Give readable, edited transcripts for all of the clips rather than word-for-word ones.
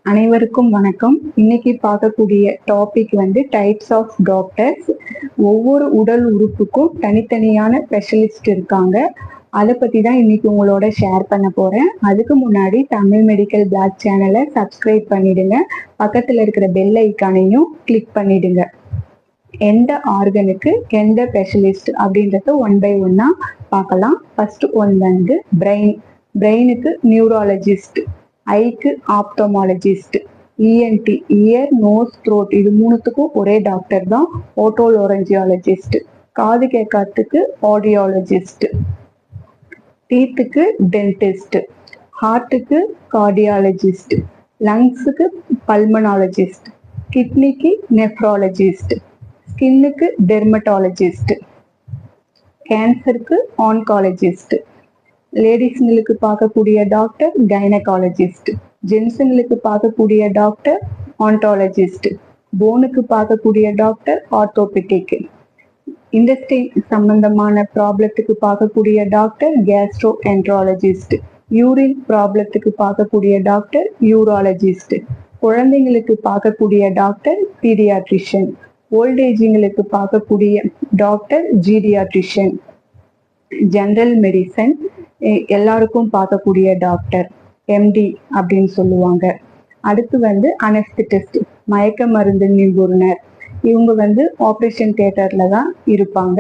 அனைவருக்கும் வணக்கம். இன்னைக்கு பார்க்கக்கூடிய டாபிக் வந்து டைப்ஸ் ஆஃப் டாக்டர்ஸ். ஒவ்வொரு உடல் உறுப்புக்கும் தனித்தனியான ஸ்பெஷலிஸ்ட் இருக்காங்க. அதை பத்தி தான் இன்னைக்கு உங்களோட ஷேர் பண்ண போறேன். அதுக்கு முன்னாடி தமிழ் மெடிக்கல் பிளாக் சேனலை சப்ஸ்கிரைப் பண்ணிடுங்க. பக்கத்துல இருக்கிற பெல் ஐக்கானையும் கிளிக் பண்ணிடுங்க. எந்த ஆர்கனுக்கு எந்த ஸ்பெஷலிஸ்ட் அப்படின்றத ஒன் பை ஒன்னா பார்க்கலாம். ஃபர்ஸ்ட் ஒன் வந்து பிரெயினுக்கு நியூராலஜிஸ்ட், ஐக்கு ophthalmologist, ENT ear nose throat இது மூணுத்துக்கும் ஒரே டாக்டர் தான் ஓட்டோலோரஞ்சியாலஜிஸ்ட், காது கேட்காததுக்கு ஆடியாலஜிஸ்ட், டீத்துக்கு டென்டிஸ்ட், ஹார்ட்டுக்கு கார்டியாலஜிஸ்ட், லங்ஸுக்கு பல்மனாலஜிஸ்ட், கிட்னிக்கு நெஃப்ராலஜிஸ்ட், ஸ்கின்னுக்கு டெர்மட்டாலஜிஸ்ட், கேன்சருக்கு ஆன்காலஜிஸ்ட், லேடிஸ்ங்களுக்கு பார்க்கக்கூடிய டாக்டர் கைனகாலஜிஸ்ட், ஜென்ஸுங்களுக்கு பார்க்கக்கூடிய டாக்டர் ஆன்டாலஜிஸ்ட், போனுக்கு பார்க்கக்கூடிய டாக்டர் ஆர்த்தோபெடிக், இண்டஸ்ட்ரைன் சம்பந்தமான ப்ராப்ளத்துக்கு பார்க்கக்கூடிய டாக்டர் கேஸ்ட்ரோ என்ட்ராலஜிஸ்ட், யூரின் ப்ராப்ளத்துக்கு பார்க்கக்கூடிய டாக்டர் யூராலஜிஸ்ட், குழந்தைங்களுக்கு பார்க்கக்கூடிய டாக்டர் பீடியாட்ரிஷியன், ஓல்டேஜிங்களுக்கு பார்க்கக்கூடிய டாக்டர் ஜீடியாட்ரிஷியன், ஜெனரல் மெடிசன் எல்லாருக்கும் பார்க்கக்கூடிய டாக்டர் எம்டி அப்படின்னு சொல்லுவாங்க. அடுத்து வந்து அனஸ்திட்டிஸ்ட், மயக்க மருந்து நிபுணர். இவங்க வந்து ஆப்ரேஷன் தியேட்டர்ல தான் இருப்பாங்க.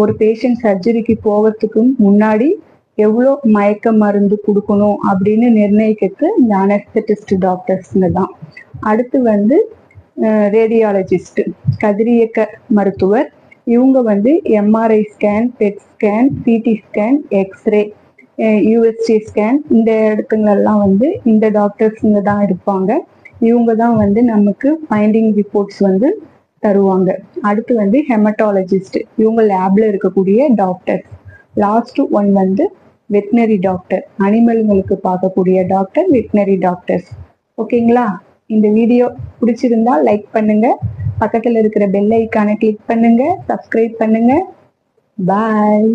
ஒரு பேஷண்ட் சர்ஜரிக்கு போகிறதுக்கு முன்னாடி எவ்வளோ மயக்க மருந்து கொடுக்கணும் அப்படின்னு நிர்ணயிக்கிறது இந்த அனஸ்திட்டிஸ்ட் டாக்டர்ஸ்ங்க தான். அடுத்து வந்து ரேடியாலஜிஸ்ட், கதிரியக்க மருத்துவர். இவங்க வந்து MRI scan, PET scan, CT scan, X-ray, யூஎஸ்டி ஸ்கேன் இந்த இடத்துங்களெல்லாம் வந்து இந்த டாக்டர்ஸுங்க தான் இருப்பாங்க. இவங்க தான் வந்து நமக்கு ஃபைண்டிங் ரிப்போர்ட்ஸ் வந்து தருவாங்க. அடுத்து வந்து ஹெமட்டாலஜிஸ்ட், இவங்க லேப்ல இருக்கக்கூடிய டாக்டர்ஸ். லாஸ்ட் ஒன் வந்து வெட்டினரி டாக்டர், அனிமல்களுக்கு பார்க்கக்கூடிய டாக்டர் வெட்டினரி டாக்டர்ஸ். ஓகேங்களா? இந்த வீடியோ பிடிச்சிருந்தா லைக் பண்ணுங்க, பக்கத்துல இருக்கிற பெல் ஐக்கானை கிளிக் பண்ணுங்க, சப்ஸ்கிரைப் பண்ணுங்க. பாய்.